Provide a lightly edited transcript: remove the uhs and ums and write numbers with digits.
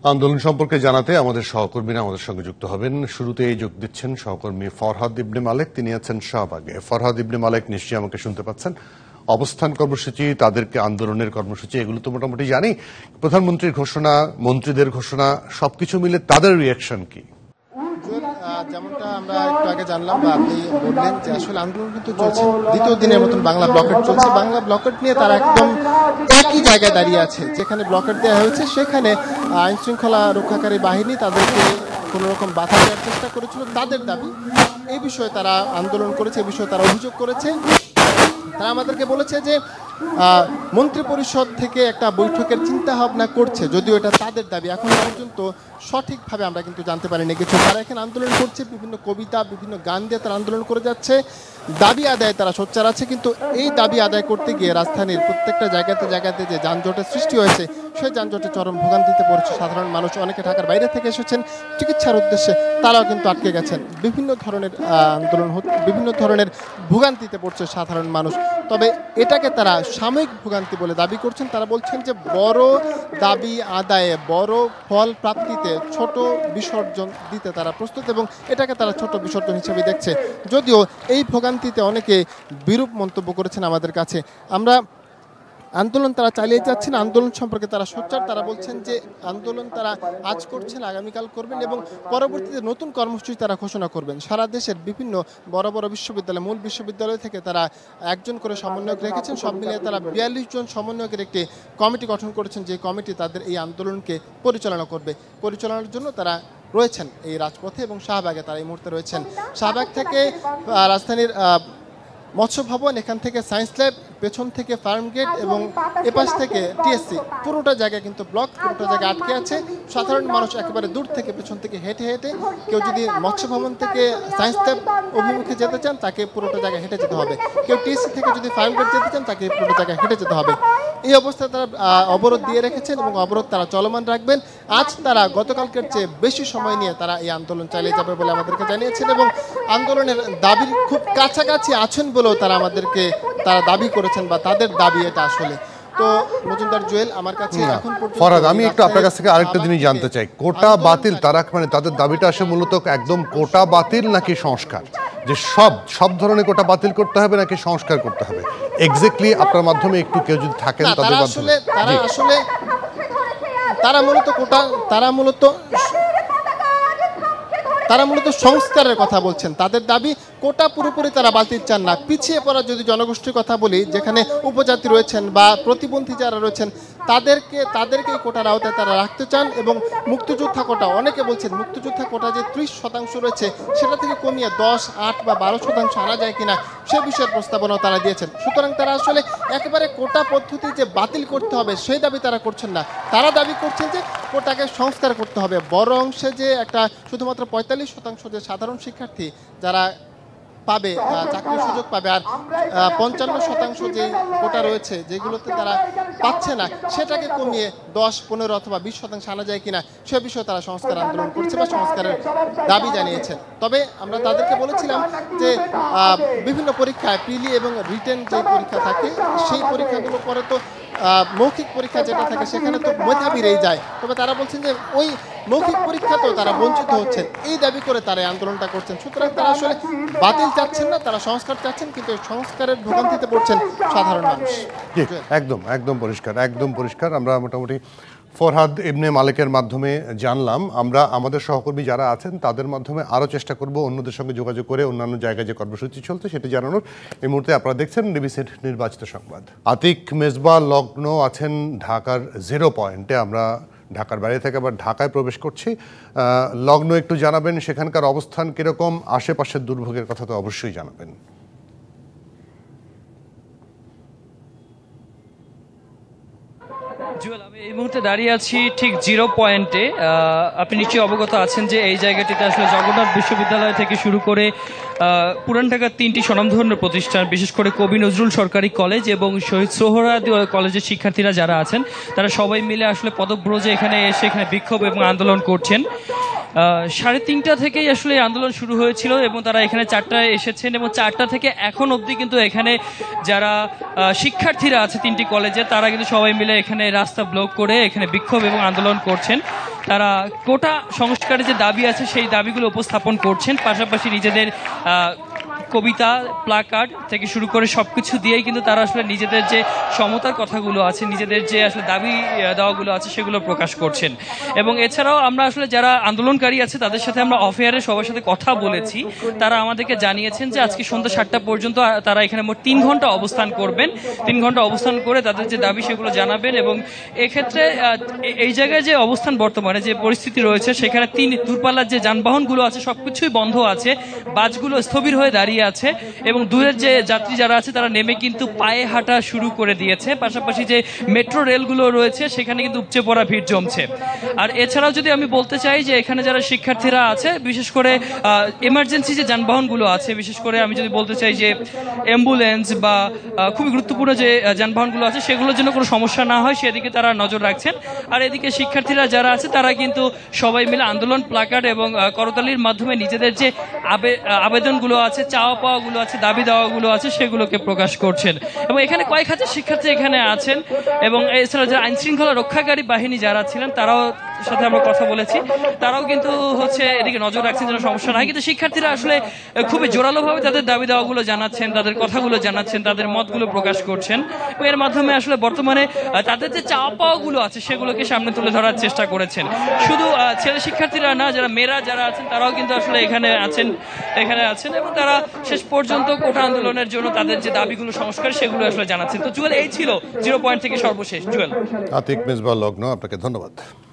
আন্দোলন সম্পর্কে জানাতে আমাদের সহকর্মীরা আমাদের সঙ্গে যুক্ত হবেন। শুরুতেই যোগ দিচ্ছেন সহকর্মী ফরহাদ ইবনে মালেক, তিনি আছেন শাহবাগে। ফরহাদ ইবনে মালেক, নিশ্চয়ই আমাকে শুনতে পাচ্ছেন। অবস্থান কর্মসূচি, তাদেরকে আন্দোলনের কর্মসূচি, এগুলো তো মোটামুটি জানি। প্রধানমন্ত্রীর ঘোষণা, মন্ত্রীদের ঘোষণা, সবকিছু মিলে তাদের রিয়াকশন কি? যেমনটা আমরা একটু আগে জানলাম বা আপনি বললেন যে আসলে আন্দোলন কিন্তু চলছে, দ্বিতীয় দিনের মতন বাংলা ব্লকেট চলছে। বাংলা ব্লকেট নিয়ে তারা একদম একই জায়গায় দাঁড়িয়ে আছে। যেখানে ব্লকেট দেওয়া হয়েছে সেখানে আইন শৃঙ্খলা রক্ষাকারী বাহিনী তাদেরকে কোন রকম বাধা দেওয়ার চেষ্টা করেছিল। তাদের দাবি, এই বিষয়ে তারা আন্দোলন করেছে, এই বিষয়ে তারা অভিযোগ করেছে। তারা আমাদেরকে বলেছে যে মন্ত্রী পরিষদ থেকে একটা বৈঠকের চিন্তা ভাবনা করছে, যদিও এটা তাদের দাবি। এখন পর্যন্ত সঠিকভাবে আমরা কিন্তু জানতে পারিনি কিছু। তারা এখানে আন্দোলন করছে, বিভিন্ন কবিতা, বিভিন্ন গান দিয়ে তারা আন্দোলন করে যাচ্ছে। দাবি আদায় তারা সোচ্চার আছে, কিন্তু এই দাবি আদায় করতে গিয়ে রাজধানীর প্রত্যেকটা জায়গাতে যে যানজটের সৃষ্টি হয়েছে, সেই যানজটে চরম ভোগান্তিতে পড়েছে সাধারণ মানুষ। অনেকে ঢাকার বাইরে থেকে এসেছেন চিকিৎসার উদ্দেশ্যে, তারাও কিন্তু আটকে গেছেন। বিভিন্ন ধরনের আন্দোলন, বিভিন্ন ধরনের ভোগান্তিতে পড়ছে সাধারণ মানুষ। তবে এটাকে তারা সাময়িক ভোগান্তি বলে দাবি করছেন। তারা বলছেন যে বড় দাবি আদায়ে, বড় ফল প্রাপ্তিতে ছোট বিসর্জন দিতে তারা প্রস্তুত, এবং এটাকে তারা ছোট বিসর্জন হিসেবে দেখছে। যদিও এই ভোগান্তিতে অনেকে বিরূপ মন্তব্য করেছেন আমাদের কাছে। আমরা আন্দোলন তারা চালিয়ে যাচ্ছেন, আন্দোলন সম্পর্কে তারা সোচ্চার। তারা বলছেন যে আন্দোলন তারা আজ করছেন, আগামীকাল করবেন, এবং পরবর্তীতে নতুন কর্মসূচি তারা ঘোষণা করবেন। সারা দেশের বিভিন্ন বড় বড় বিশ্ববিদ্যালয়, মূল বিশ্ববিদ্যালয় থেকে তারা একজন করে সমন্বয়ক রেখেছেন। সব মিলিয়ে তারা 42 জন সমন্বয়কের একটি কমিটি গঠন করেছেন, যে কমিটি তাদের এই আন্দোলনকে পরিচালনা করবে। পরিচালনার জন্য তারা রয়েছেন এই রাজপথে এবং শাহবাগে। তারা এই মুহূর্তে রয়েছেন শাহবাগ থেকে রাজধানীর মৎস্য ভবন, এখান থেকে সায়েন্স ল্যাব, পেছন থেকে ফার্ম গেট এবং এপাশ থেকে টিএসসি, পুরোটা জায়গা কিন্তু ব্লক, পুরোটা জায়গা আটকে আছে। সাধারণ মানুষ একেবারে দূর থেকে, পেছন থেকে হেঁটে কেউ যদি মৎস্য ভবন থেকে সায়েন্স ল্যাব অভিমুখে যেতে চান তাকে পুরোটা জায়গা হেঁটে যেতে হবে। কেউ টিএসসি থেকে যদি ফার্ম গেট যেতে চান তাকে পুরোটা জায়গা হেঁটে যেতে হবে। এই অবস্থায় তারা অবরোধ দিয়ে রেখেছেন এবং অবরোধ তারা চলমান রাখবেন। আজ তারা গতকালকের চেয়ে বেশি সময় নিয়ে তারা এই আন্দোলন চালিয়ে যাবে বলে আমাদেরকে জানিয়েছেন, এবং আন্দোলনের দাবির খুব কাছাকাছি আছেন বলেও তারা আমাদেরকে দাবি করেছেন, বা তাদের দাবি এটা আসলে। তো মজুমদার জুয়েল, আমার কাছে এখন পর্যন্ত ফরহাদ, আমি একটু আপনার কাছ থেকে আরেকটা জিনিস জানতে চাই। কোটা বাতিল, তারা মানে তাদের দাবিটা আসে মূলত একদম কোটা বাতিল নাকি সংস্কার? যে সব ধরনের কোটা বাতিল করতে হবে নাকি সংস্কার করতে হবে? এক্স্যাক্টলি আপনার মাধ্যমে একটু কেউ যদি থাকেন তাদের মাধ্যমে। তারা মূলত সংস্কারের কথা বলছেন। তাদের দাবি কোটা পুরোপুরি তারা বাতিল চান না। পিছিয়ে পড়া যদি জনগোষ্ঠীর কথা বলি, যেখানে উপজাতি রয়েছেন বা প্রতিবন্ধী যারা রয়েছেন, তাদেরকে কোটার আওতায় তারা রাখতে চান। এবং মুক্তিযোদ্ধা কোটা, অনেকে বলছেন মুক্তিযোদ্ধা কোটা যে 30% রয়েছে, সেটা থেকে কমিয়ে 10, 8 বা 12% আনা যায় কিনা, সে বিষয়ের প্রস্তাবনাও তারা দিয়েছেন। সুতরাং তারা আসলে একেবারে কোটা পদ্ধতি যে বাতিল করতে হবে সেই দাবি তারা করছেন না। তারা দাবি করছেন যে কোটাকে সংস্কার করতে হবে। বড় অংশে যে একটা শুধুমাত্র 45% যে সাধারণ শিক্ষার্থী যারা পাবে, চাকরির সুযোগ পাবে, আর 55% যে কোটা রয়েছে যেগুলোতে তারা পাচ্ছে না, সেটাকে কমিয়ে 10, 15 অথবা 20% আনা যায় কিনা সে বিষয়ে তারা সংস্কার আন্দোলন করছে বা সংস্কারের দাবি জানিয়েছেন। তবে আমরা তাদেরকে বলেছিলাম যে বিভিন্ন পরীক্ষায় প্রিলি এবং রিটেন যে পরীক্ষা থাকে, সেই পরীক্ষাগুলো পরে তো মৌখিক পরীক্ষা যেটা থাকে সেখানে তো মেধাবীরাই যায়। তবে তারা বলছেন যে ওই মৌখিক পরীক্ষাতেও তারা বঞ্চিত হচ্ছেন, এই দাবি করে তারা আন্দোলনটা করছেন। সুতরাং তারা আসলে বাতিল চাচ্ছেন না, তারা সংস্কার চাচ্ছেন, কিন্তু সংস্কারের ভোগান্তিতে পড়ছেন সাধারণ মানুষ। একদম পরিষ্কার। আমরা মোটামুটি ফরহাদ ইবনে মালেকের মাধ্যমে জানলাম। আমরা আমাদের সহকর্মী যারা আছেন তাদের মাধ্যমে আরও চেষ্টা করব অন্যদের সঙ্গে যোগাযোগ করে অন্যান্য জায়গায় যে কর্মসূচি চলছে সেটি জানানোর। এই মুহূর্তে আপনারা দেখছেন ডিবিসির নির্বাচিত সংবাদ। আতিক মেজবা লগ্ন আছেন ঢাকার 0 পয়েন্টে। আমরা ঢাকার বাইরে থেকে আবার ঢাকায় প্রবেশ করছি। লগ্ন একটু জানাবেন সেখানকার অবস্থান কিরকম, আশেপাশের দুর্ভোগের কথা তো অবশ্যই জানাবেন। জুয়েল, আমি এই মুহূর্তে দাঁড়িয়ে আছি ঠিক 0 পয়েন্টে। আপনি নিশ্চয়ই অবগত আছেন যে এই জায়গাটিতে আসলে জগন্নাথ বিশ্ববিদ্যালয় থেকে শুরু করে পুরান ঢাকার 3টি স্বনামধন্য প্রতিষ্ঠান, বিশেষ করে কবি নজরুল সরকারি কলেজ এবং শহীদ সোহরাওয়ার্দী কলেজের শিক্ষার্থীরা যারা আছেন, তারা সবাই মিলে আসলে পদব্রজে এখানে এসে এখানে বিক্ষোভ এবং আন্দোলন করছেন। 3:30 থেকেই আসলে এই আন্দোলন শুরু হয়েছিল এবং তারা এখানে 4টায় এসেছেন এবং 4টা থেকে এখন অবধি কিন্তু এখানে যারা শিক্ষার্থীরা আছে 3টি কলেজে তারা কিন্তু সবাই মিলে এখানে রাস্তা ব্লক করে এখানে বিক্ষোভ এবং আন্দোলন করছেন। তারা কোটা সংস্কারের যে দাবি আছে সেই দাবিগুলো উপস্থাপন করছেন, পাশাপাশি নিজেদের কবিতা, প্লাকার্ড থেকে শুরু করে সবকিছু দিয়েই কিন্তু তারা আসলে নিজেদের যে সমতার কথাগুলো আছে, নিজেদের যে আসলে দাবি দেওয়াগুলো আছে সেগুলো প্রকাশ করছেন। এবং এছাড়াও আমরা আসলে যারা আন্দোলনকারী আছে তাদের সাথে আমরা অফ এয়ারে সবার সাথে কথা বলেছি। তারা আমাদেরকে জানিয়েছেন যে আজকে সন্ধ্যা 7টা পর্যন্ত তারা এখানে মোট 3 ঘন্টা অবস্থান করবেন। 3 ঘন্টা অবস্থান করে তাদের যে দাবি সেগুলো জানাবেন। এবং এক্ষেত্রে এই জায়গায় যে অবস্থান বর্তমানে যে পরিস্থিতি রয়েছে সেখানে 3 দূরপাল্লার যে যানবাহনগুলো আছে সবকিছুই বন্ধ আছে, বাসগুলো স্থবির হয়ে দাঁড়িয়ে আছে এবং দূরের যে যাত্রী যারা আছে তারা নেমে কিন্তু পায়ে হাঁটা শুরু করে দিয়েছে। পাশাপাশি যে মেট্রো রেলগুলো রয়েছে সেখানে কিন্তু উপচে পড়া ভিড় জমছে। আর এছাড়াও যদি আমি বলতে চাই যে এখানে যারা শিক্ষার্থীরা আছে, বিশেষ করে এমার্জেন্সি যে যানবাহনগুলো আছে, বিশেষ করে আমি যদি বলতে চাই যে অ্যাম্বুলেন্স বা খুবই গুরুত্বপূর্ণ যে যানবাহনগুলো আছে সেগুলোর জন্য কোনো সমস্যা না হয় সেদিকে তারা নজর রাখছেন। আর এদিকে শিক্ষার্থীরা যারা আছে তারা কিন্তু সবাই মিলে আন্দোলন, প্লাকার্ড এবং করতালির মাধ্যমে নিজেদের যে আবেদনগুলো আছে, চাওয়া পাওয়াগুলো আছে, দাবি দেওয়াগুলো আছে সেগুলোকে প্রকাশ করছেন। এবং এখানে কয়েক হাজার শিক্ষার্থী এখানে আছেন এবং এছাড়া যারা আইন শৃঙ্খলা রক্ষাকারী বাহিনী যারা ছিলেন তারাও সাথে আমরা কথা বলেছি, তারাও কিন্তু এদিকে নজর রাখছেন যেন সমস্যা নাই। কিন্তু শিক্ষার্থীরা আসলে খুবই জোরালোভাবে তাদের দাবি দেওয়াগুলো জানাচ্ছেন, তাদের কথাগুলো জানাচ্ছেন, তাদের মতগুলো প্রকাশ করছেন। এর মাধ্যমে আসলে বর্তমানে তাদের যে চাওয়া পাওয়াগুলো আছে সেগুলোকে সামনে তুলে ধরার চেষ্টা করেছেন। শুধু ছেলে শিক্ষার্থীরা না, যারা মেয়েরা যারা আছেন তারাও কিন্তু আসলে এখানে আছেন এবং তারা শেষ পর্যন্ত কোটা আন্দোলনের জন্য তাদের যে দাবিগুলো সংস্কার সেগুলো আসলে জানাচ্ছেন। তো জুয়েল, এই ছিল 0 পয়েন্ট থেকে সর্বশেষ। জুয়েল। আতিক মেজবাহ লগ্ন, আপনাকে ধন্যবাদ।